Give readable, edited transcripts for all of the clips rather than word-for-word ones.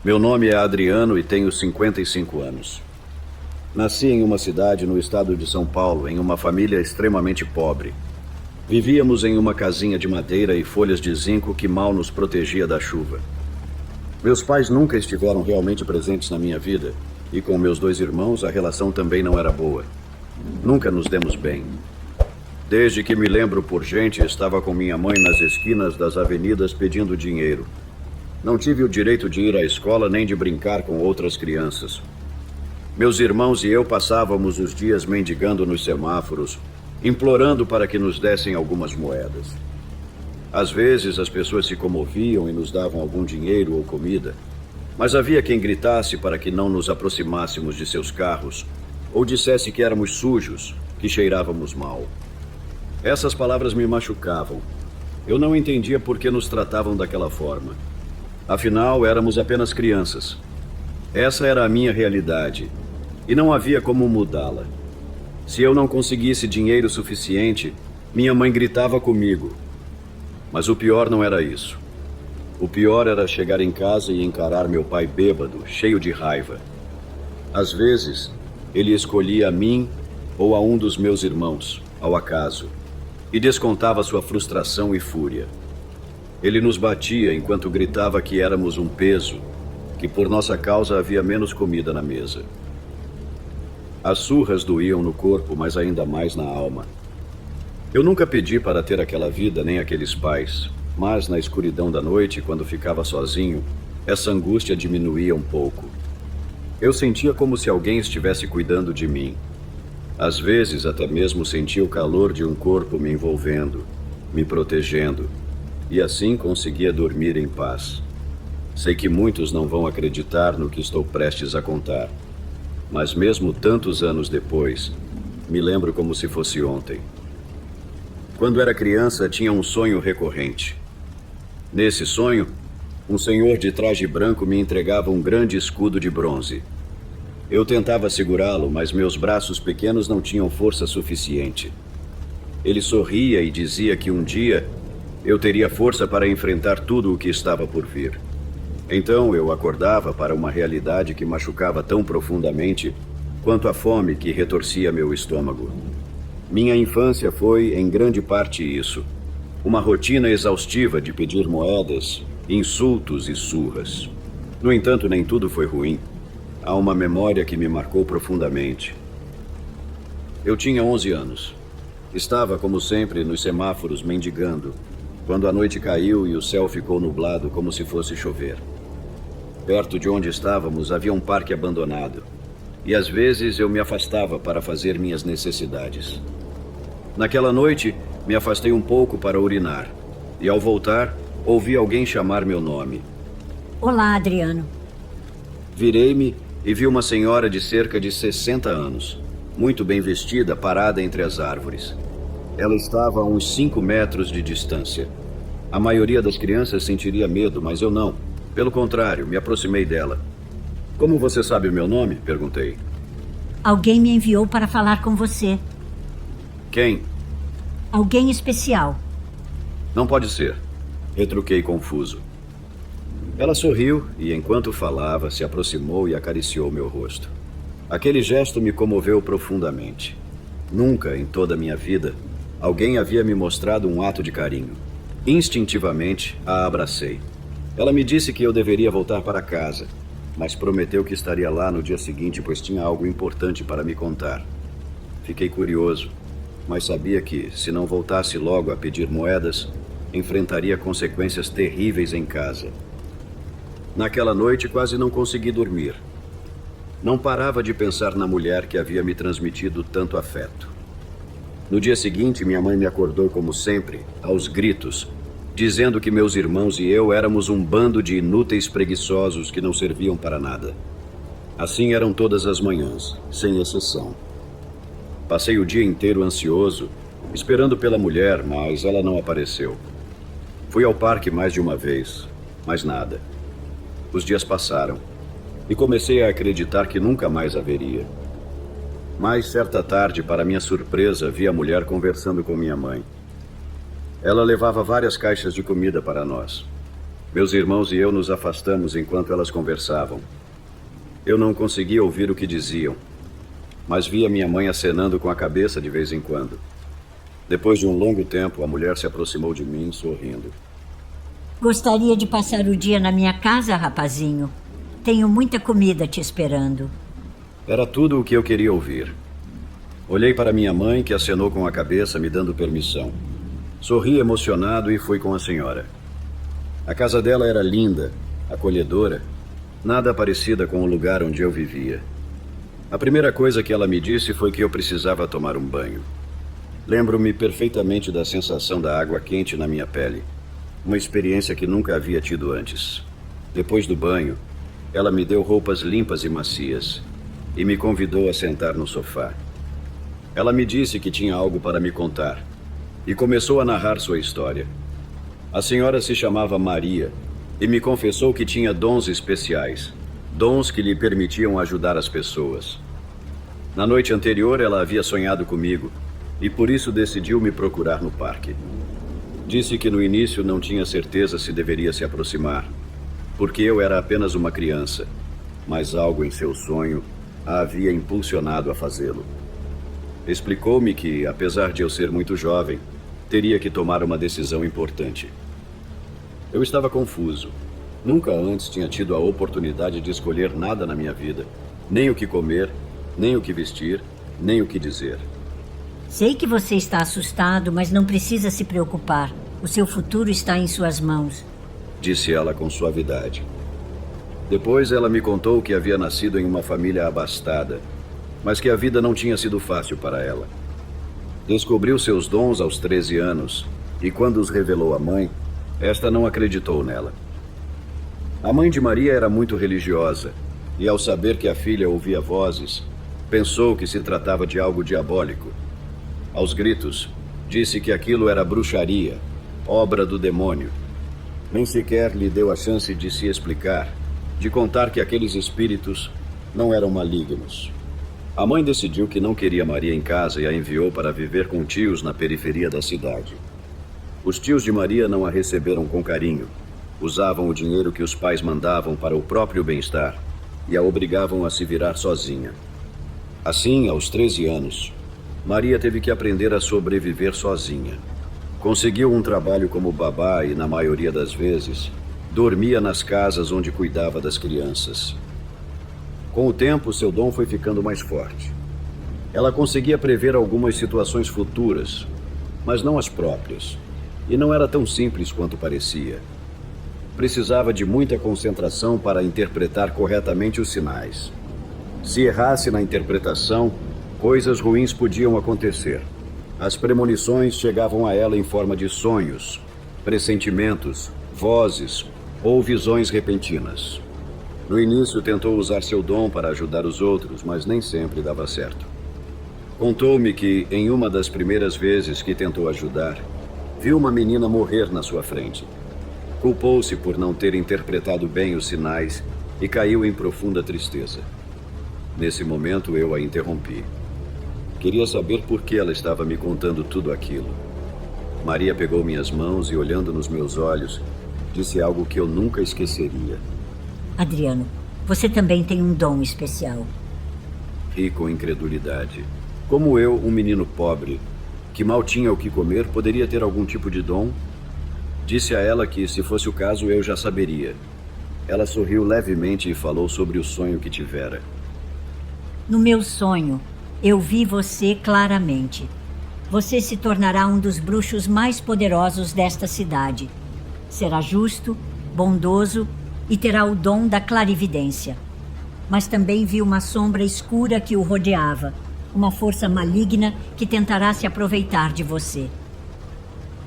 Meu nome é Adriano e tenho 55 anos. Nasci em uma cidade no estado de São Paulo, em uma família extremamente pobre. Vivíamos em uma casinha de madeira e folhas de zinco que mal nos protegia da chuva. Meus pais nunca estiveram realmente presentes na minha vida, e com meus dois irmãos a relação também não era boa. Nunca nos demos bem. Desde que me lembro por gente, estava com minha mãe nas esquinas das avenidas pedindo dinheiro. Não tive o direito de ir à escola nem de brincar com outras crianças. Meus irmãos e eu passávamos os dias mendigando nos semáforos, implorando para que nos dessem algumas moedas. Às vezes as pessoas se comoviam e nos davam algum dinheiro ou comida, mas havia quem gritasse para que não nos aproximássemos de seus carros ou dissesse que éramos sujos, que cheirávamos mal. Essas palavras me machucavam. Eu não entendia por que nos tratavam daquela forma. Afinal, éramos apenas crianças. Essa era a minha realidade, e não havia como mudá-la. Se eu não conseguisse dinheiro suficiente, minha mãe gritava comigo. Mas o pior não era isso. O pior era chegar em casa e encarar meu pai bêbado, cheio de raiva. Às vezes, ele escolhia a mim ou a um dos meus irmãos, ao acaso, e descontava sua frustração e fúria. Ele nos batia enquanto gritava que éramos um peso, que por nossa causa havia menos comida na mesa. As surras doíam no corpo, mas ainda mais na alma. Eu nunca pedi para ter aquela vida nem aqueles pais, mas na escuridão da noite, quando ficava sozinho, essa angústia diminuía um pouco. Eu sentia como se alguém estivesse cuidando de mim. Às vezes, até mesmo sentia o calor de um corpo me envolvendo, me protegendo, e assim conseguia dormir em paz. Sei que muitos não vão acreditar no que estou prestes a contar, mas mesmo tantos anos depois, me lembro como se fosse ontem. Quando era criança, tinha um sonho recorrente. Nesse sonho, um senhor de traje branco me entregava um grande escudo de bronze. Eu tentava segurá-lo, mas meus braços pequenos não tinham força suficiente. Ele sorria e dizia que um dia eu teria força para enfrentar tudo o que estava por vir. Então eu acordava para uma realidade que machucava tão profundamente quanto a fome que retorcia meu estômago. Minha infância foi, em grande parte, isso. Uma rotina exaustiva de pedir moedas, insultos e surras. No entanto, nem tudo foi ruim. Há uma memória que me marcou profundamente. Eu tinha 11 anos. Estava, como sempre, nos semáforos mendigando, quando a noite caiu e o céu ficou nublado como se fosse chover. Perto de onde estávamos havia um parque abandonado, e às vezes eu me afastava para fazer minhas necessidades. Naquela noite, me afastei um pouco para urinar, e ao voltar, ouvi alguém chamar meu nome. Olá, Adriano. Virei-me e vi uma senhora de cerca de 60 anos, muito bem vestida, parada entre as árvores. Ela estava a uns 5 metros de distância. A maioria das crianças sentiria medo, mas eu não. Pelo contrário, me aproximei dela. Como você sabe o meu nome? Perguntei. Alguém me enviou para falar com você. Quem? Alguém especial. Não pode ser. Retruquei confuso. Ela sorriu e, enquanto falava, se aproximou e acariciou meu rosto. Aquele gesto me comoveu profundamente. Nunca, em toda a minha vida, alguém havia me mostrado um ato de carinho. Instintivamente, a abracei. Ela me disse que eu deveria voltar para casa, mas prometeu que estaria lá no dia seguinte, pois tinha algo importante para me contar. Fiquei curioso, mas sabia que, se não voltasse logo a pedir moedas, enfrentaria consequências terríveis em casa. Naquela noite quase não consegui dormir. Não parava de pensar na mulher que havia me transmitido tanto afeto. No dia seguinte, minha mãe me acordou como sempre, aos gritos, dizendo que meus irmãos e eu éramos um bando de inúteis preguiçosos que não serviam para nada. Assim eram todas as manhãs, sem exceção. Passei o dia inteiro ansioso, esperando pela mulher, mas ela não apareceu. Fui ao parque mais de uma vez, mas nada. Os dias passaram e comecei a acreditar que nunca mais a veria. Mas certa tarde, para minha surpresa, vi a mulher conversando com minha mãe. Ela levava várias caixas de comida para nós. Meus irmãos e eu nos afastamos enquanto elas conversavam. Eu não conseguia ouvir o que diziam, mas via minha mãe acenando com a cabeça de vez em quando. Depois de um longo tempo, a mulher se aproximou de mim, sorrindo. Gostaria de passar o dia na minha casa, rapazinho. Tenho muita comida te esperando. Era tudo o que eu queria ouvir. Olhei para minha mãe, que acenou com a cabeça, me dando permissão. Sorri emocionado e fui com a senhora. A casa dela era linda, acolhedora, nada parecida com o lugar onde eu vivia. A primeira coisa que ela me disse foi que eu precisava tomar um banho. Lembro-me perfeitamente da sensação da água quente na minha pele, uma experiência que nunca havia tido antes. Depois do banho, ela me deu roupas limpas e macias e me convidou a sentar no sofá. Ela me disse que tinha algo para me contar e começou a narrar sua história. A senhora se chamava Maria e me confessou que tinha dons especiais, dons que lhe permitiam ajudar as pessoas. Na noite anterior, ela havia sonhado comigo e por isso decidiu me procurar no parque. Disse que no início não tinha certeza se deveria se aproximar, porque eu era apenas uma criança, mas algo em seu sonho a havia impulsionado a fazê-lo. Explicou-me que, apesar de eu ser muito jovem, teria que tomar uma decisão importante. Eu estava confuso. Nunca antes tinha tido a oportunidade de escolher nada na minha vida. Nem o que comer, nem o que vestir, nem o que dizer. Sei que você está assustado, mas não precisa se preocupar. O seu futuro está em suas mãos. Disse ela com suavidade. Depois ela me contou que havia nascido em uma família abastada, mas que a vida não tinha sido fácil para ela. Descobriu seus dons aos 13 anos e quando os revelou à mãe, esta não acreditou nela. A mãe de Maria era muito religiosa e, ao saber que a filha ouvia vozes, pensou que se tratava de algo diabólico. Aos gritos, disse que aquilo era bruxaria, obra do demônio. Nem sequer lhe deu a chance de se explicar, de contar que aqueles espíritos não eram malignos. A mãe decidiu que não queria Maria em casa e a enviou para viver com tios na periferia da cidade. Os tios de Maria não a receberam com carinho. Usavam o dinheiro que os pais mandavam para o próprio bem-estar e a obrigavam a se virar sozinha. Assim, aos 13 anos, Maria teve que aprender a sobreviver sozinha. Conseguiu um trabalho como babá e, na maioria das vezes, dormia nas casas onde cuidava das crianças. Com o tempo, seu dom foi ficando mais forte. Ela conseguia prever algumas situações futuras, mas não as próprias. E não era tão simples quanto parecia. Precisava de muita concentração para interpretar corretamente os sinais. Se errasse na interpretação, coisas ruins podiam acontecer. As premonições chegavam a ela em forma de sonhos, pressentimentos, vozes ou visões repentinas. No início tentou usar seu dom para ajudar os outros, mas nem sempre dava certo. Contou-me que, em uma das primeiras vezes que tentou ajudar, viu uma menina morrer na sua frente. Culpou-se por não ter interpretado bem os sinais e caiu em profunda tristeza. Nesse momento eu a interrompi. Queria saber por que ela estava me contando tudo aquilo. Maria pegou minhas mãos e, olhando nos meus olhos, disse algo que eu nunca esqueceria. Adriano, você também tem um dom especial. Ri com incredulidade. Como eu, um menino pobre, que mal tinha o que comer, poderia ter algum tipo de dom? Disse a ela que, se fosse o caso, eu já saberia. Ela sorriu levemente e falou sobre o sonho que tivera. No meu sonho, eu vi você claramente. Você se tornará um dos bruxos mais poderosos desta cidade. Será justo, bondoso e terá o dom da clarividência. Mas também vi uma sombra escura que o rodeava, uma força maligna que tentará se aproveitar de você.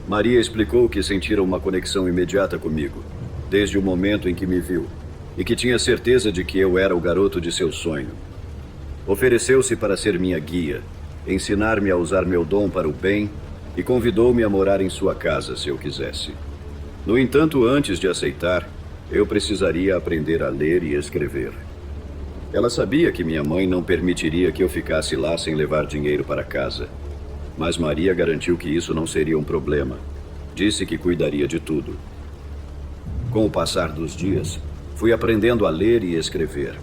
Maria explicou que sentira uma conexão imediata comigo, desde o momento em que me viu, e que tinha certeza de que eu era o garoto de seu sonho. Ofereceu-se para ser minha guia, ensinar-me a usar meu dom para o bem e convidou-me a morar em sua casa, se eu quisesse. No entanto, antes de aceitar, eu precisaria aprender a ler e escrever. Ela sabia que minha mãe não permitiria que eu ficasse lá sem levar dinheiro para casa. Mas Maria garantiu que isso não seria um problema. Disse que cuidaria de tudo. Com o passar dos dias, fui aprendendo a ler e escrever.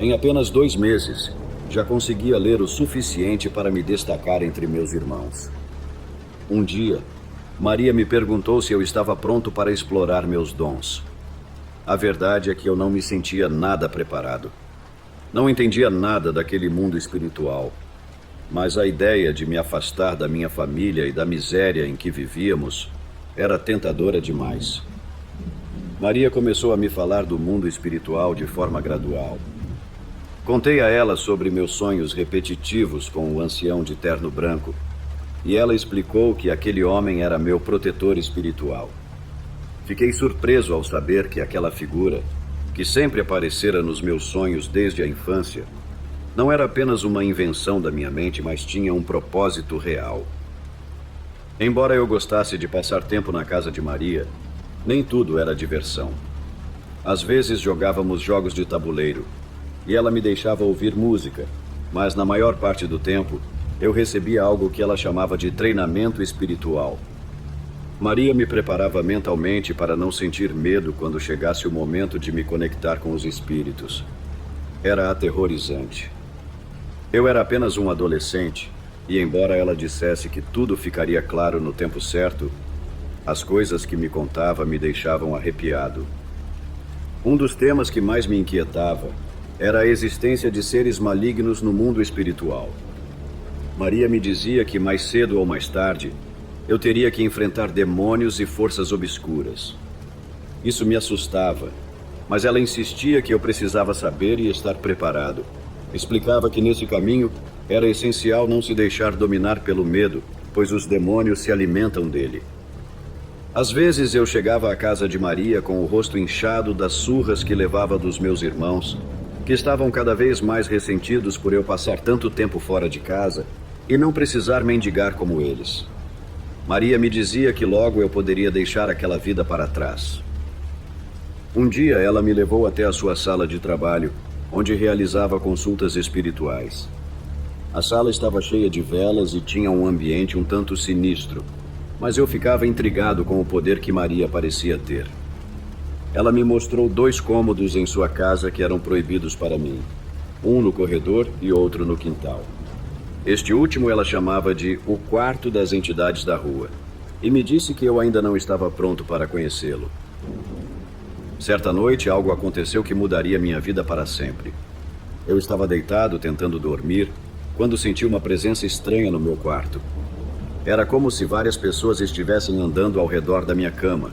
Em apenas 2 meses, já conseguia ler o suficiente para me destacar entre meus irmãos. Um dia, Maria me perguntou se eu estava pronto para explorar meus dons. A verdade é que eu não me sentia nada preparado. Não entendia nada daquele mundo espiritual, mas a ideia de me afastar da minha família e da miséria em que vivíamos era tentadora demais. Maria começou a me falar do mundo espiritual de forma gradual. Contei a ela sobre meus sonhos repetitivos com o ancião de terno branco, e ela explicou que aquele homem era meu protetor espiritual. Fiquei surpreso ao saber que aquela figura, que sempre aparecera nos meus sonhos desde a infância, não era apenas uma invenção da minha mente, mas tinha um propósito real. Embora eu gostasse de passar tempo na casa de Maria, nem tudo era diversão. Às vezes jogávamos jogos de tabuleiro, e ela me deixava ouvir música, mas na maior parte do tempo, eu recebia algo que ela chamava de treinamento espiritual. Maria me preparava mentalmente para não sentir medo quando chegasse o momento de me conectar com os espíritos. Era aterrorizante. Eu era apenas um adolescente, e embora ela dissesse que tudo ficaria claro no tempo certo, as coisas que me contava me deixavam arrepiado. Um dos temas que mais me inquietava era a existência de seres malignos no mundo espiritual. Maria me dizia que mais cedo ou mais tarde, eu teria que enfrentar demônios e forças obscuras. Isso me assustava, mas ela insistia que eu precisava saber e estar preparado. Explicava que nesse caminho era essencial não se deixar dominar pelo medo, pois os demônios se alimentam dele. Às vezes eu chegava à casa de Maria com o rosto inchado das surras que levava dos meus irmãos, que estavam cada vez mais ressentidos por eu passar tanto tempo fora de casa e não precisar mendigar como eles. Maria me dizia que logo eu poderia deixar aquela vida para trás. Um dia ela me levou até a sua sala de trabalho, onde realizava consultas espirituais. A sala estava cheia de velas e tinha um ambiente um tanto sinistro, mas eu ficava intrigado com o poder que Maria parecia ter. Ela me mostrou 2 cômodos em sua casa que eram proibidos para mim, um no corredor e outro no quintal. Este último ela chamava de o quarto das entidades da rua, e me disse que eu ainda não estava pronto para conhecê-lo. Certa noite, algo aconteceu que mudaria minha vida para sempre. Eu estava deitado, tentando dormir, quando senti uma presença estranha no meu quarto. Era como se várias pessoas estivessem andando ao redor da minha cama.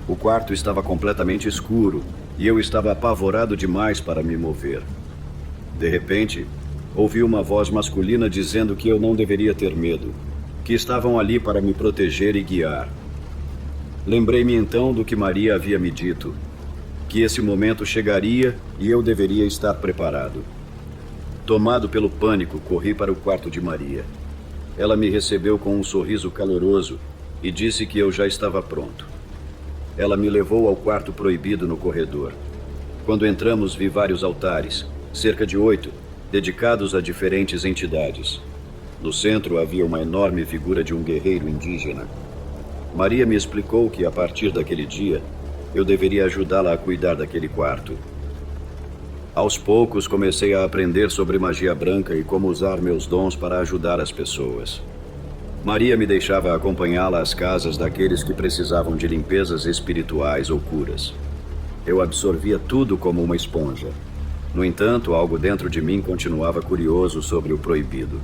O quarto estava completamente escuro, e eu estava apavorado demais para me mover. De repente, ouvi uma voz masculina dizendo que eu não deveria ter medo, que estavam ali para me proteger e guiar. Lembrei-me então do que Maria havia me dito, que esse momento chegaria e eu deveria estar preparado. Tomado pelo pânico, corri para o quarto de Maria. Ela me recebeu com um sorriso caloroso e disse que eu já estava pronto. Ela me levou ao quarto proibido no corredor. Quando entramos, vi vários altares, cerca de 8, dedicados a diferentes entidades. No centro havia uma enorme figura de um guerreiro indígena. Maria me explicou que, a partir daquele dia, eu deveria ajudá-la a cuidar daquele quarto. Aos poucos, comecei a aprender sobre magia branca e como usar meus dons para ajudar as pessoas. Maria me deixava acompanhá-la às casas daqueles que precisavam de limpezas espirituais ou curas. Eu absorvia tudo como uma esponja. No entanto, algo dentro de mim continuava curioso sobre o proibido.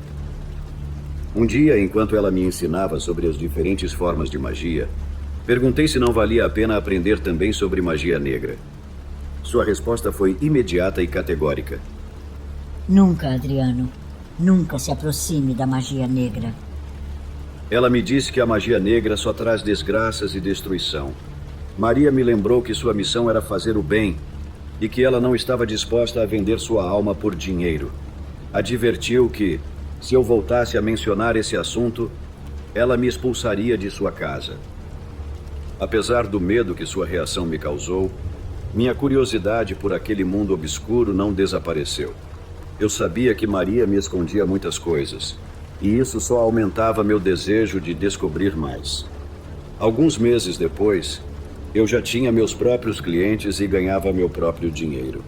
Um dia, enquanto ela me ensinava sobre as diferentes formas de magia, perguntei se não valia a pena aprender também sobre magia negra. Sua resposta foi imediata e categórica. Nunca, Adriano. Nunca se aproxime da magia negra. Ela me disse que a magia negra só traz desgraças e destruição. Maria me lembrou que sua missão era fazer o bem e que ela não estava disposta a vender sua alma por dinheiro. Advertiu que, se eu voltasse a mencionar esse assunto, ela me expulsaria de sua casa. Apesar do medo que sua reação me causou, minha curiosidade por aquele mundo obscuro não desapareceu. Eu sabia que Maria me escondia muitas coisas, e isso só aumentava meu desejo de descobrir mais. Alguns meses depois, Eu já tinha meus próprios clientes e ganhava meu próprio dinheiro.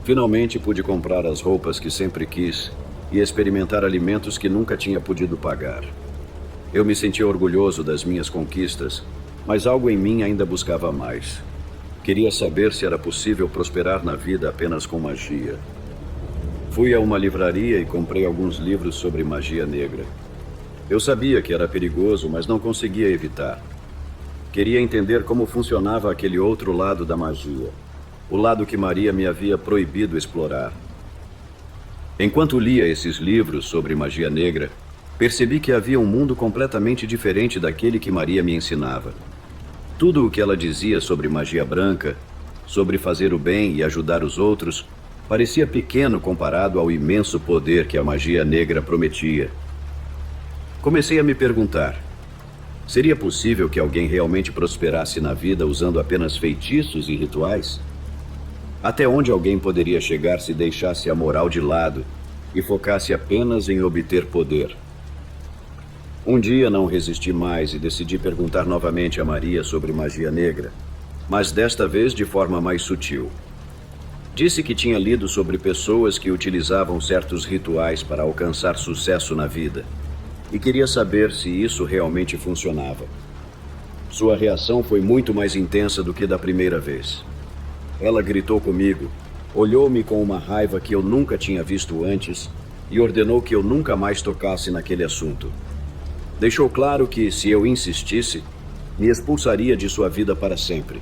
Finalmente pude comprar as roupas que sempre quis e experimentar alimentos que nunca tinha podido pagar. Eu me sentia orgulhoso das minhas conquistas, mas algo em mim ainda buscava mais. Queria saber se era possível prosperar na vida apenas com magia. Fui a uma livraria e comprei alguns livros sobre magia negra. Eu sabia que era perigoso, mas não conseguia evitar. Queria entender como funcionava aquele outro lado da magia, o lado que Maria me havia proibido explorar. Enquanto lia esses livros sobre magia negra, percebi que havia um mundo completamente diferente daquele que Maria me ensinava. Tudo o que ela dizia sobre magia branca, sobre fazer o bem e ajudar os outros, parecia pequeno comparado ao imenso poder que a magia negra prometia. Comecei a me perguntar: seria possível que alguém realmente prosperasse na vida usando apenas feitiços e rituais? Até onde alguém poderia chegar se deixasse a moral de lado e focasse apenas em obter poder? Um dia não resisti mais e decidi perguntar novamente a Maria sobre magia negra, mas desta vez de forma mais sutil. Disse que tinha lido sobre pessoas que utilizavam certos rituais para alcançar sucesso na vida e queria saber se isso realmente funcionava. Sua reação foi muito mais intensa do que da primeira vez. Ela gritou comigo, olhou-me com uma raiva que eu nunca tinha visto antes e ordenou que eu nunca mais tocasse naquele assunto. Deixou claro que, se eu insistisse, me expulsaria de sua vida para sempre.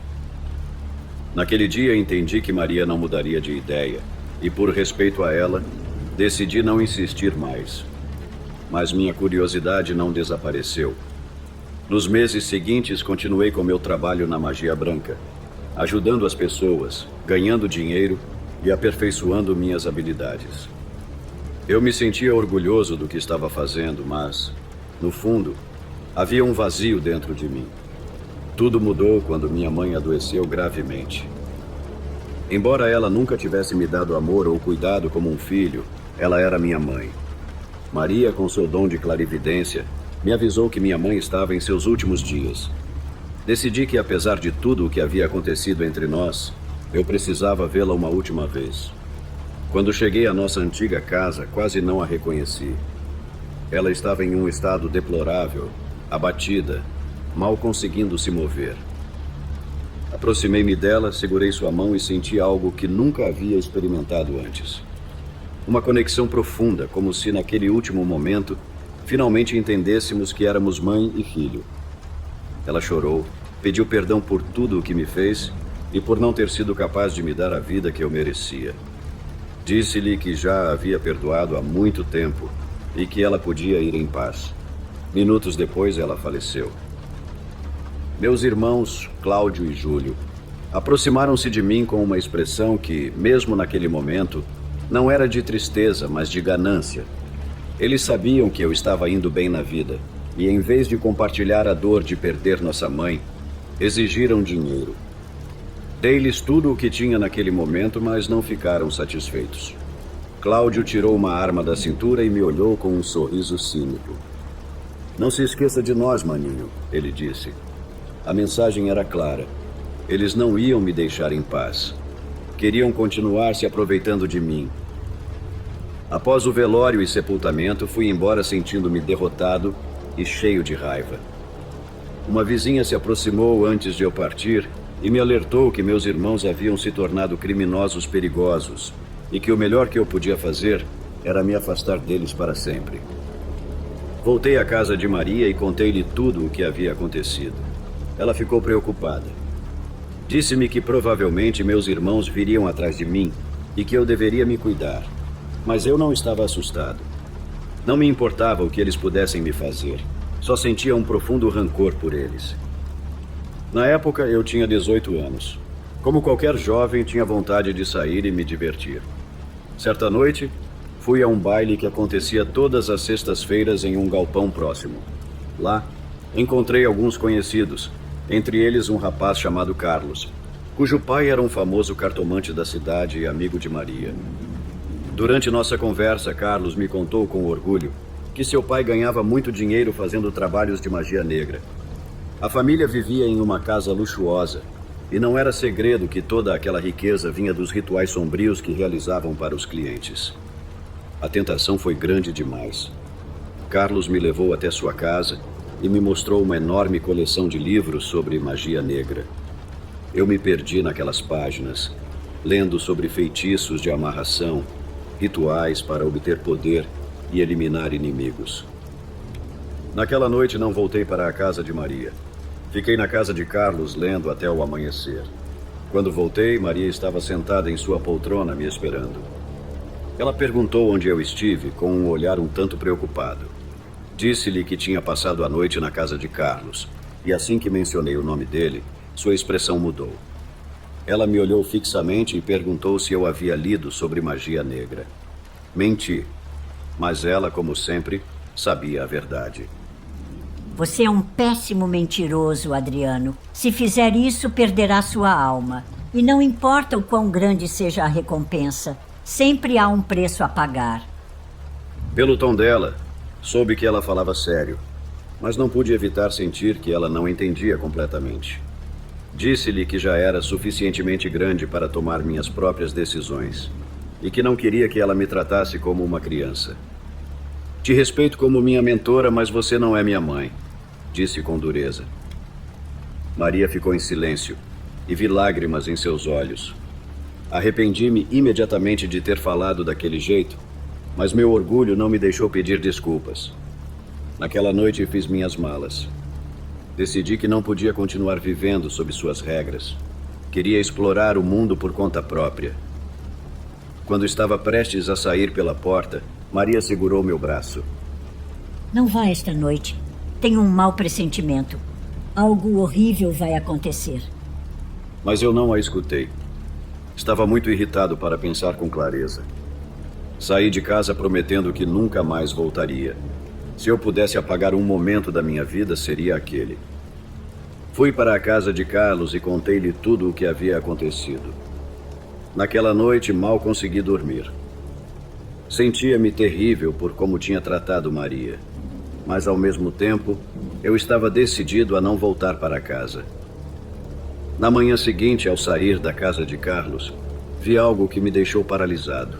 Naquele dia entendi que Maria não mudaria de ideia e, por respeito a ela, decidi não insistir mais. Mas minha curiosidade não desapareceu. Nos meses seguintes, continuei com meu trabalho na magia branca, ajudando as pessoas, ganhando dinheiro e aperfeiçoando minhas habilidades. Eu me sentia orgulhoso do que estava fazendo, mas, no fundo, havia um vazio dentro de mim. Tudo mudou quando minha mãe adoeceu gravemente. Embora ela nunca tivesse me dado amor ou cuidado como um filho, ela era minha mãe. Maria, com seu dom de clarividência, me avisou que minha mãe estava em seus últimos dias. Decidi que, apesar de tudo o que havia acontecido entre nós, eu precisava vê-la uma última vez. Quando cheguei à nossa antiga casa, quase não a reconheci. Ela estava em um estado deplorável, abatida, mal conseguindo se mover. Aproximei-me dela, segurei sua mão e senti algo que nunca havia experimentado antes. Uma conexão profunda, como se naquele último momento finalmente entendêssemos que éramos mãe e filho. Ela chorou, pediu perdão por tudo o que me fez e por não ter sido capaz de me dar a vida que eu merecia. Disse-lhe que já a havia perdoado há muito tempo e que ela podia ir em paz. Minutos depois, ela faleceu. Meus irmãos, Cláudio e Júlio, aproximaram-se de mim com uma expressão que, mesmo naquele momento, não era de tristeza, mas de ganância. Eles sabiam que eu estava indo bem na vida e, em vez de compartilhar a dor de perder nossa mãe, exigiram dinheiro. Dei-lhes tudo o que tinha naquele momento, mas não ficaram satisfeitos. Cláudio tirou uma arma da cintura e me olhou com um sorriso cínico. "Não se esqueça de nós, maninho", ele disse. A mensagem era clara. Eles não iam me deixar em paz. Queriam continuar se aproveitando de mim. Após o velório e sepultamento, fui embora sentindo-me derrotado e cheio de raiva. Uma vizinha se aproximou antes de eu partir e me alertou que meus irmãos haviam se tornado criminosos perigosos e que o melhor que eu podia fazer era me afastar deles para sempre. Voltei à casa de Maria e contei-lhe tudo o que havia acontecido. Ela ficou preocupada. Disse-me que provavelmente meus irmãos viriam atrás de mim e que eu deveria me cuidar. Mas eu não estava assustado. Não me importava o que eles pudessem me fazer. Só sentia um profundo rancor por eles. Na época, eu tinha 18 anos. Como qualquer jovem, tinha vontade de sair e me divertir. Certa noite, fui a um baile que acontecia todas as sextas-feiras em um galpão próximo. Lá, encontrei alguns conhecidos, entre eles um rapaz chamado Carlos, cujo pai era um famoso cartomante da cidade e amigo de Maria. Durante nossa conversa, Carlos me contou com orgulho que seu pai ganhava muito dinheiro fazendo trabalhos de magia negra. A família vivia em uma casa luxuosa E não era segredo que toda aquela riqueza vinha dos rituais sombrios que realizavam para os clientes. A tentação foi grande demais. Carlos me levou até sua casa e me mostrou uma enorme coleção de livros sobre magia negra. Eu me perdi naquelas páginas, lendo sobre feitiços de amarração, rituais para obter poder e eliminar inimigos. Naquela noite não voltei para a casa de Maria. Fiquei na casa de Carlos lendo até o amanhecer. Quando voltei, Maria estava sentada em sua poltrona me esperando. Ela perguntou onde eu estive, com um olhar um tanto preocupado. Disse-lhe que tinha passado a noite na casa de Carlos, e assim que mencionei o nome dele, sua expressão mudou. Ela me olhou fixamente e perguntou se eu havia lido sobre magia negra. Menti, mas ela, como sempre, sabia a verdade. Você é um péssimo mentiroso, Adriano. Se fizer isso, perderá sua alma. E não importa o quão grande seja a recompensa, sempre há um preço a pagar. Pelo tom dela, soube que ela falava sério, mas não pude evitar sentir que ela não entendia completamente. Disse-lhe que já era suficientemente grande para tomar minhas próprias decisões e que não queria que ela me tratasse como uma criança. Te respeito como minha mentora, mas você não é minha mãe, disse com dureza. Maria ficou em silêncio e vi lágrimas em seus olhos. Arrependi-me imediatamente de ter falado daquele jeito, mas meu orgulho não me deixou pedir desculpas. Naquela noite fiz minhas malas. Decidi que não podia continuar vivendo sob suas regras. Queria explorar o mundo por conta própria. Quando estava prestes a sair pela porta, Maria segurou meu braço. Não vá esta noite. Tenho um mau pressentimento. Algo horrível vai acontecer. Mas eu não a escutei. Estava muito irritado para pensar com clareza. Saí de casa prometendo que nunca mais voltaria. Se eu pudesse apagar um momento da minha vida, seria aquele. Fui para a casa de Carlos e contei-lhe tudo o que havia acontecido. Naquela noite, mal consegui dormir. Sentia-me terrível por como tinha tratado Maria. Mas, ao mesmo tempo, eu estava decidido a não voltar para casa. Na manhã seguinte, ao sair da casa de Carlos, vi algo que me deixou paralisado.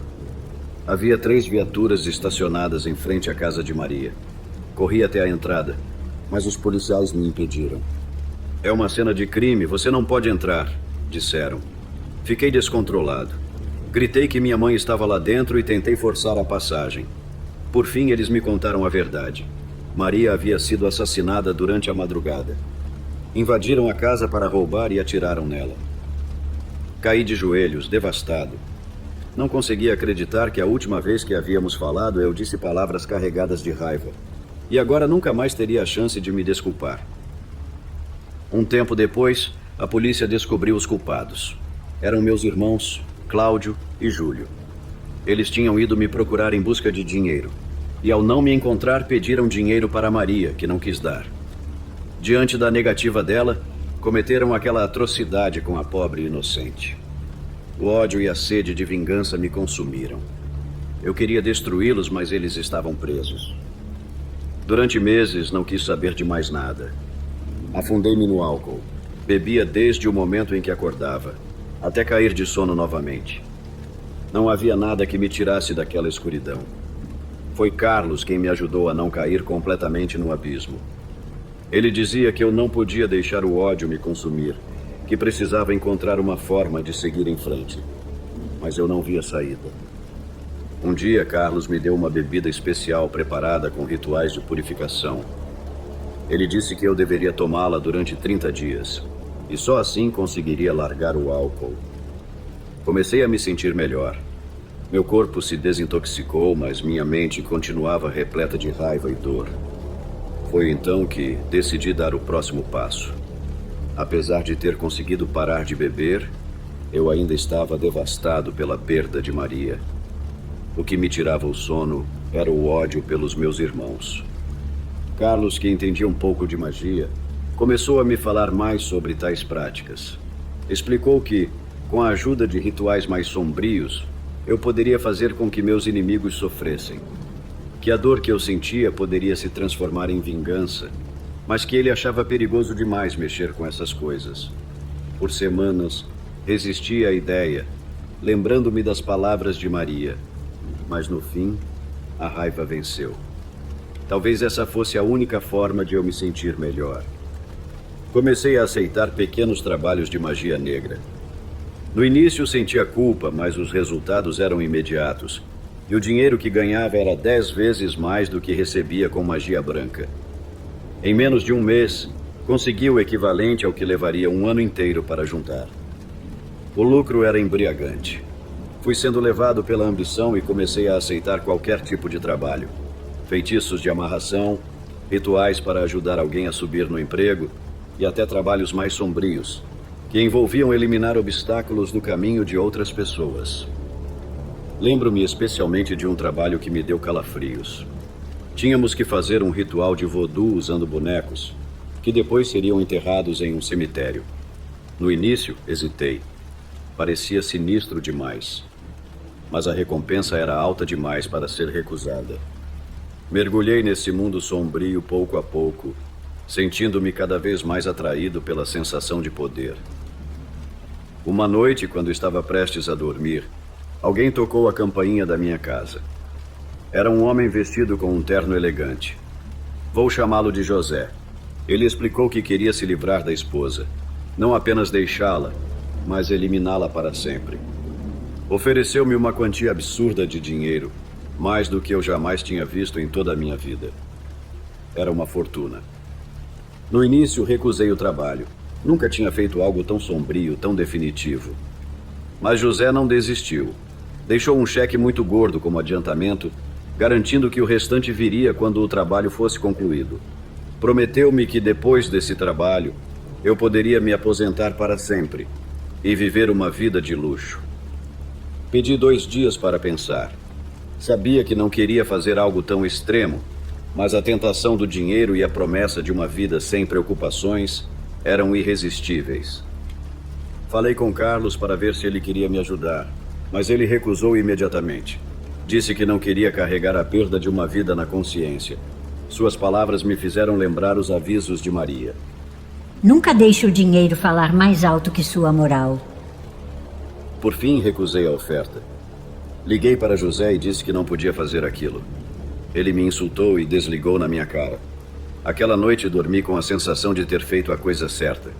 Havia 3 viaturas estacionadas em frente à casa de Maria. Corri até a entrada, mas os policiais me impediram. É uma cena de crime, você não pode entrar, disseram. Fiquei descontrolado. Gritei que minha mãe estava lá dentro e tentei forçar a passagem. Por fim, eles me contaram a verdade. Maria havia sido assassinada durante a madrugada. Invadiram a casa para roubar e atiraram nela. Caí de joelhos, devastado. Não conseguia acreditar que a última vez que havíamos falado eu disse palavras carregadas de raiva. E agora nunca mais teria a chance de me desculpar. Um tempo depois, a polícia descobriu os culpados. Eram meus irmãos, Cláudio e Júlio. Eles tinham ido me procurar em busca de dinheiro. E ao não me encontrar, pediram dinheiro para Maria, que não quis dar. Diante da negativa dela, cometeram aquela atrocidade com a pobre inocente. O ódio e a sede de vingança me consumiram. Eu queria destruí-los, mas eles estavam presos. Durante meses, não quis saber de mais nada. Afundei-me no álcool. Bebia desde o momento em que acordava, até cair de sono novamente. Não havia nada que me tirasse daquela escuridão. Foi Carlos quem me ajudou a não cair completamente no abismo. Ele dizia que eu não podia deixar o ódio me consumir, que precisava encontrar uma forma de seguir em frente. Mas eu não via saída. Um dia, Carlos me deu uma bebida especial preparada com rituais de purificação. Ele disse que eu deveria tomá-la durante 30 dias, e só assim conseguiria largar o álcool. Comecei a me sentir melhor. Meu corpo se desintoxicou, mas minha mente continuava repleta de raiva e dor. Foi então que decidi dar o próximo passo. Apesar de ter conseguido parar de beber, eu ainda estava devastado pela perda de Maria. O que me tirava o sono era o ódio pelos meus irmãos. Carlos, que entendia um pouco de magia, começou a me falar mais sobre tais práticas. Explicou que, com a ajuda de rituais mais sombrios, eu poderia fazer com que meus inimigos sofressem. Que a dor que eu sentia poderia se transformar em vingança, mas que ele achava perigoso demais mexer com essas coisas. Por semanas, resisti à ideia, lembrando-me das palavras de Maria. Mas no fim, a raiva venceu. Talvez essa fosse a única forma de eu me sentir melhor. Comecei a aceitar pequenos trabalhos de magia negra. No início sentia culpa, mas os resultados eram imediatos. E o dinheiro que ganhava era 10 vezes mais do que recebia com magia branca. Em menos de um mês, consegui o equivalente ao que levaria um ano inteiro para juntar. O lucro era embriagante. Fui sendo levado pela ambição e comecei a aceitar qualquer tipo de trabalho. Feitiços de amarração, rituais para ajudar alguém a subir no emprego e até trabalhos mais sombrios, que envolviam eliminar obstáculos do caminho de outras pessoas. Lembro-me especialmente de um trabalho que me deu calafrios. Tínhamos que fazer um ritual de voodoo usando bonecos, que depois seriam enterrados em um cemitério. No início, hesitei. Parecia sinistro demais. Mas a recompensa era alta demais para ser recusada. Mergulhei nesse mundo sombrio pouco a pouco, sentindo-me cada vez mais atraído pela sensação de poder. Uma noite, quando estava prestes a dormir, alguém tocou a campainha da minha casa. Era um homem vestido com um terno elegante. Vou chamá-lo de José. Ele explicou que queria se livrar da esposa, não apenas deixá-la, mas eliminá-la para sempre. Ofereceu-me uma quantia absurda de dinheiro, mais do que eu jamais tinha visto em toda a minha vida. Era uma fortuna. No início, recusei o trabalho. Nunca tinha feito algo tão sombrio, tão definitivo. Mas José não desistiu. Deixou um cheque muito gordo como adiantamento, garantindo que o restante viria quando o trabalho fosse concluído. Prometeu-me que depois desse trabalho, eu poderia me aposentar para sempre e viver uma vida de luxo. Pedi 2 dias para pensar. Sabia que não queria fazer algo tão extremo, mas a tentação do dinheiro e a promessa de uma vida sem preocupações eram irresistíveis. Falei com Carlos para ver se ele queria me ajudar, mas ele recusou imediatamente. Disse que não queria carregar a perda de uma vida na consciência. Suas palavras me fizeram lembrar os avisos de Maria. Nunca deixe o dinheiro falar mais alto que sua moral. Por fim, recusei a oferta. Liguei para José e disse que não podia fazer aquilo. Ele me insultou e desligou na minha cara. Aquela noite dormi com a sensação de ter feito a coisa certa.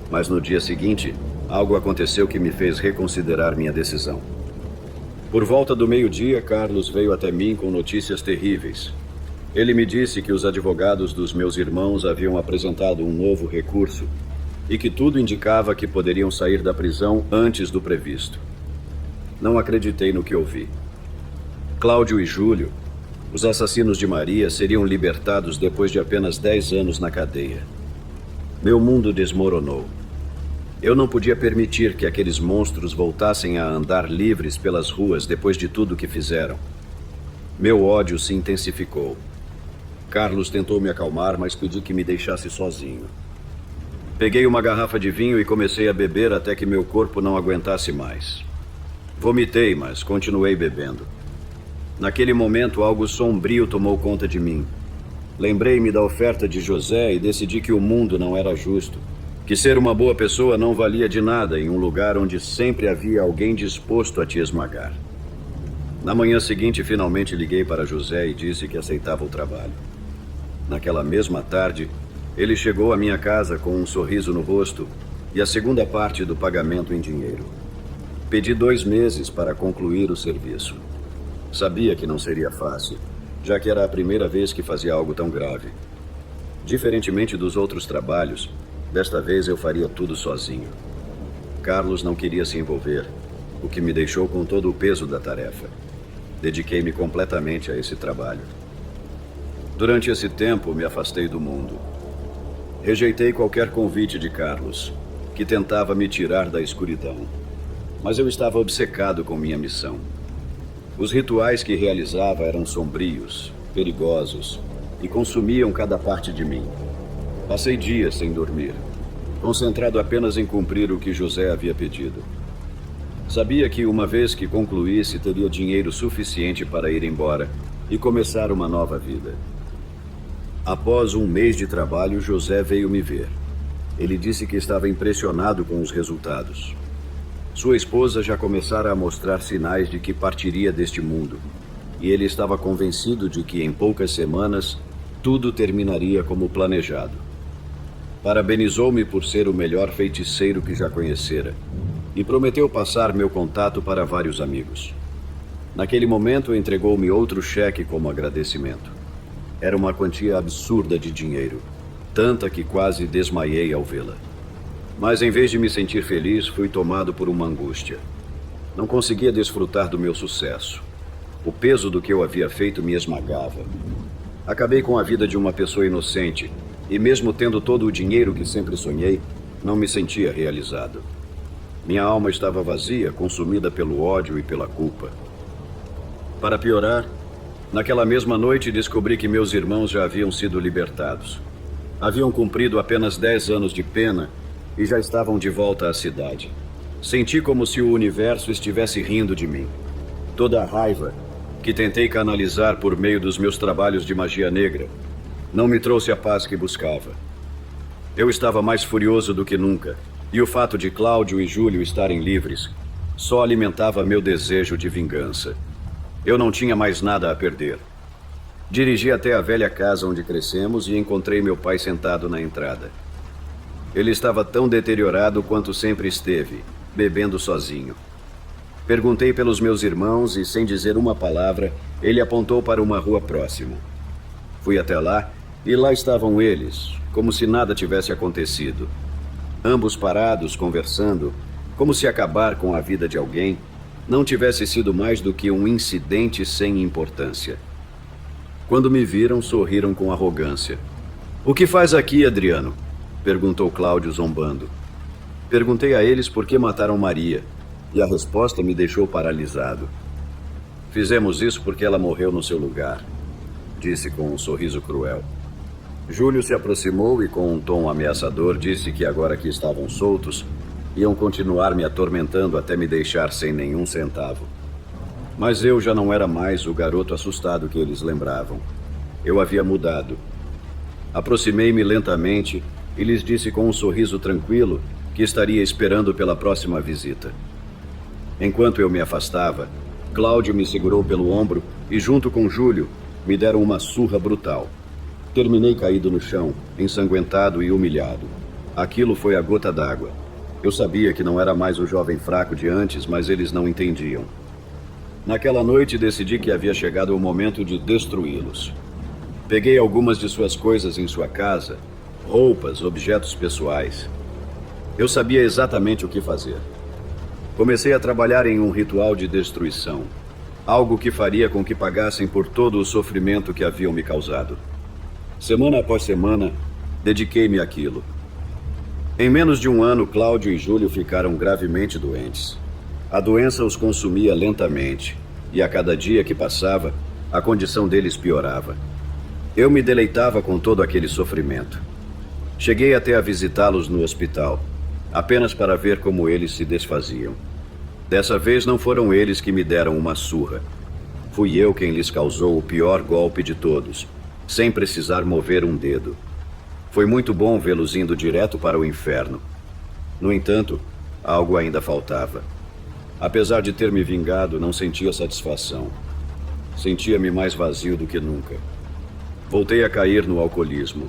Mas no dia seguinte, algo aconteceu que me fez reconsiderar minha decisão. Por volta do meio-dia, Carlos veio até mim com notícias terríveis. Ele me disse que os advogados dos meus irmãos haviam apresentado um novo recurso e que tudo indicava que poderiam sair da prisão antes do previsto. Não acreditei no que ouvi. Cláudio e Júlio, os assassinos de Maria, seriam libertados depois de apenas 10 anos na cadeia. Meu mundo desmoronou. Eu não podia permitir que aqueles monstros voltassem a andar livres pelas ruas depois de tudo que fizeram. Meu ódio se intensificou. Carlos tentou me acalmar, mas pedi que me deixasse sozinho. Peguei uma garrafa de vinho e comecei a beber até que meu corpo não aguentasse mais. Vomitei, mas continuei bebendo. Naquele momento, algo sombrio tomou conta de mim. Lembrei-me da oferta de José e decidi que o mundo não era justo, que ser uma boa pessoa não valia de nada em um lugar onde sempre havia alguém disposto a te esmagar. Na manhã seguinte, finalmente liguei para José e disse que aceitava o trabalho. Naquela mesma tarde, ele chegou à minha casa com um sorriso no rosto e a segunda parte do pagamento em dinheiro. Pedi 2 meses para concluir o serviço. Sabia que não seria fácil, já que era a primeira vez que fazia algo tão grave. Diferentemente dos outros trabalhos, desta vez eu faria tudo sozinho. Carlos não queria se envolver, o que me deixou com todo o peso da tarefa. Dediquei-me completamente a esse trabalho. Durante esse tempo, me afastei do mundo. Rejeitei qualquer convite de Carlos, que tentava me tirar da escuridão. Mas eu estava obcecado com minha missão. Os rituais que realizava eram sombrios, perigosos e consumiam cada parte de mim. Passei dias sem dormir, concentrado apenas em cumprir o que José havia pedido. Sabia que uma vez que concluísse, teria dinheiro suficiente para ir embora e começar uma nova vida. Após 1 mês de trabalho, José veio me ver. Ele disse que estava impressionado com os resultados. Sua esposa já começara a mostrar sinais de que partiria deste mundo, e ele estava convencido de que em poucas semanas tudo terminaria como planejado. Parabenizou-me por ser o melhor feiticeiro que já conhecera e prometeu passar meu contato para vários amigos. Naquele momento, entregou-me outro cheque como agradecimento. Era uma quantia absurda de dinheiro, tanta que quase desmaiei ao vê-la. Mas em vez de me sentir feliz, fui tomado por uma angústia. Não conseguia desfrutar do meu sucesso. O peso do que eu havia feito me esmagava. Acabei com a vida de uma pessoa inocente, e mesmo tendo todo o dinheiro que sempre sonhei, não me sentia realizado. Minha alma estava vazia, consumida pelo ódio e pela culpa. Para piorar, naquela mesma noite descobri que meus irmãos já haviam sido libertados. Haviam cumprido apenas 10 anos de pena e já estavam de volta à cidade. Senti como se o universo estivesse rindo de mim. Toda a raiva, que tentei canalizar por meio dos meus trabalhos de magia negra, não me trouxe a paz que buscava. Eu estava mais furioso do que nunca, e o fato de Cláudio e Júlio estarem livres só alimentava meu desejo de vingança. Eu não tinha mais nada a perder. Dirigi até a velha casa onde crescemos e encontrei meu pai sentado na entrada. Ele estava tão deteriorado quanto sempre esteve, bebendo sozinho. Perguntei pelos meus irmãos e, sem dizer uma palavra, ele apontou para uma rua próxima. Fui até lá e lá estavam eles, como se nada tivesse acontecido. Ambos parados, conversando, como se acabar com a vida de alguém não tivesse sido mais do que um incidente sem importância. Quando me viram, sorriram com arrogância. "O que faz aqui, Adriano?" perguntou Cláudio, zombando. Perguntei a eles por que mataram Maria, e a resposta me deixou paralisado. "Fizemos isso porque ela morreu no seu lugar", disse com um sorriso cruel. Júlio se aproximou e, com um tom ameaçador, disse que agora que estavam soltos, iam continuar me atormentando até me deixar sem nenhum centavo. Mas eu já não era mais o garoto assustado que eles lembravam. Eu havia mudado. Aproximei-me lentamente e lhes disse com um sorriso tranquilo que estaria esperando pela próxima visita. Enquanto eu me afastava, Cláudio me segurou pelo ombro e, junto com Júlio, me deram uma surra brutal. Terminei caído no chão, ensanguentado e humilhado. Aquilo foi a gota d'água. Eu sabia que não era mais o jovem fraco de antes, mas eles não entendiam. Naquela noite decidi que havia chegado o momento de destruí-los. Peguei algumas de suas coisas em sua casa, roupas, objetos pessoais. Eu sabia exatamente o que fazer. Comecei a trabalhar em um ritual de destruição, algo que faria com que pagassem por todo o sofrimento que haviam me causado. Semana após semana, dediquei-me àquilo. Em menos de um ano, Cláudio e Júlio ficaram gravemente doentes. A doença os consumia lentamente, e a cada dia que passava, a condição deles piorava. Eu me deleitava com todo aquele sofrimento. Cheguei até a visitá-los no hospital, apenas para ver como eles se desfaziam. Dessa vez não foram eles que me deram uma surra. Fui eu quem lhes causou o pior golpe de todos, sem precisar mover um dedo. Foi muito bom vê-los indo direto para o inferno. No entanto, algo ainda faltava. Apesar de ter me vingado, não sentia satisfação. Sentia-me mais vazio do que nunca. Voltei a cair no alcoolismo.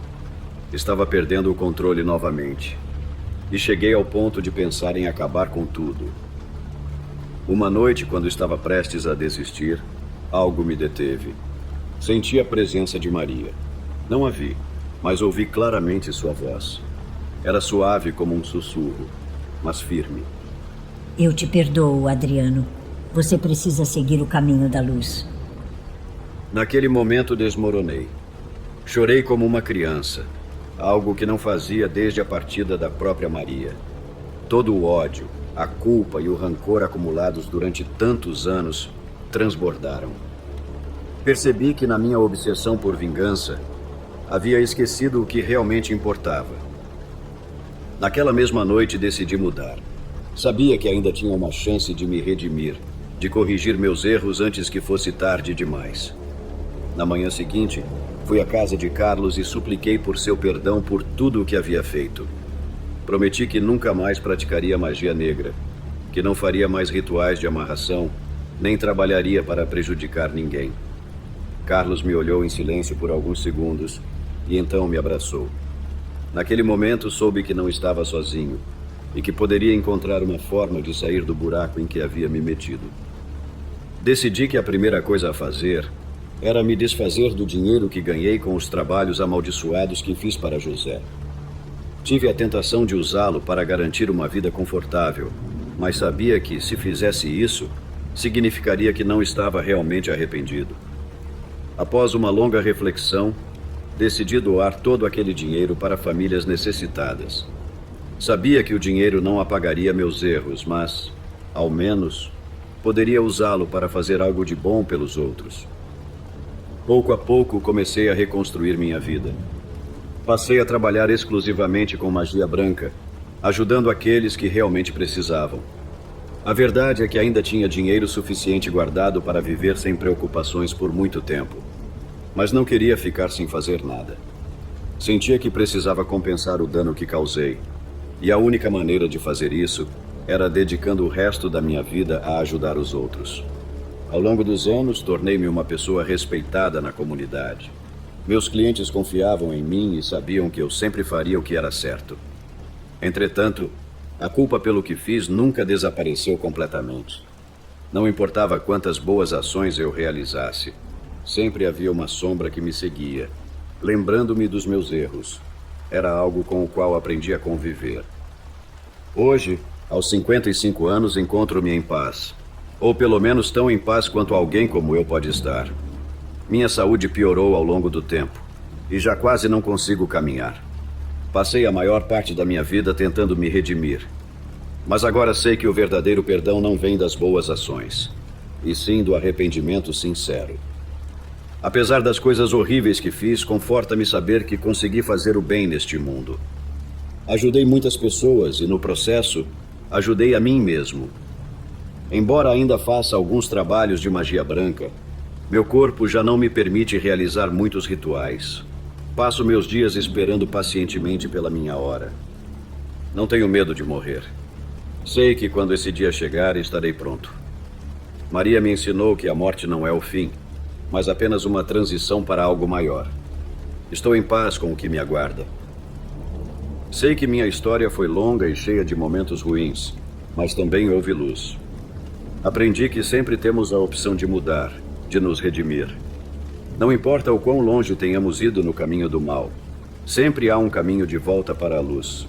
Estava perdendo o controle novamente. E cheguei ao ponto de pensar em acabar com tudo. Uma noite, quando estava prestes a desistir, algo me deteve. Senti a presença de Maria. Não a vi, mas ouvi claramente sua voz. Era suave como um sussurro, mas firme. Eu te perdoo, Adriano. Você precisa seguir o caminho da luz. Naquele momento desmoronei. Chorei como uma criança, algo que não fazia desde a partida da própria Maria. Todo o ódio, a culpa e o rancor acumulados durante tantos anos transbordaram. Percebi que na minha obsessão por vingança, havia esquecido o que realmente importava. Naquela mesma noite decidi mudar. Sabia que ainda tinha uma chance de me redimir, de corrigir meus erros antes que fosse tarde demais. Na manhã seguinte, fui à casa de Carlos e supliquei por seu perdão por tudo o que havia feito. Prometi que nunca mais praticaria magia negra, que não faria mais rituais de amarração, nem trabalharia para prejudicar ninguém. Carlos me olhou em silêncio por alguns segundos e então me abraçou. Naquele momento soube que não estava sozinho e que poderia encontrar uma forma de sair do buraco em que havia me metido. Decidi que a primeira coisa a fazer era me desfazer do dinheiro que ganhei com os trabalhos amaldiçoados que fiz para José. Tive a tentação de usá-lo para garantir uma vida confortável, mas sabia que, se fizesse isso, significaria que não estava realmente arrependido. Após uma longa reflexão, decidi doar todo aquele dinheiro para famílias necessitadas. Sabia que o dinheiro não apagaria meus erros, mas, ao menos, poderia usá-lo para fazer algo de bom pelos outros. Pouco a pouco comecei a reconstruir minha vida. Passei a trabalhar exclusivamente com magia branca, ajudando aqueles que realmente precisavam. A verdade é que ainda tinha dinheiro suficiente guardado para viver sem preocupações por muito tempo, mas não queria ficar sem fazer nada. Sentia que precisava compensar o dano que causei, e a única maneira de fazer isso era dedicando o resto da minha vida a ajudar os outros. Ao longo dos anos, tornei-me uma pessoa respeitada na comunidade. Meus clientes confiavam em mim e sabiam que eu sempre faria o que era certo. Entretanto, a culpa pelo que fiz nunca desapareceu completamente. Não importava quantas boas ações eu realizasse, sempre havia uma sombra que me seguia, lembrando-me dos meus erros. Era algo com o qual aprendi a conviver. Hoje, aos 55 anos, encontro-me em paz. Ou pelo menos tão em paz quanto alguém como eu pode estar. Minha saúde piorou ao longo do tempo, e já quase não consigo caminhar. Passei a maior parte da minha vida tentando me redimir. Mas agora sei que o verdadeiro perdão não vem das boas ações, e sim do arrependimento sincero. Apesar das coisas horríveis que fiz, conforta-me saber que consegui fazer o bem neste mundo. Ajudei muitas pessoas e, no processo, ajudei a mim mesmo. Embora ainda faça alguns trabalhos de magia branca, meu corpo já não me permite realizar muitos rituais. Passo meus dias esperando pacientemente pela minha hora. Não tenho medo de morrer. Sei que quando esse dia chegar, estarei pronto. Maria me ensinou que a morte não é o fim, mas apenas uma transição para algo maior. Estou em paz com o que me aguarda. Sei que minha história foi longa e cheia de momentos ruins, mas também houve luz. Aprendi que sempre temos a opção de mudar, de nos redimir. Não importa o quão longe tenhamos ido no caminho do mal, sempre há um caminho de volta para a luz.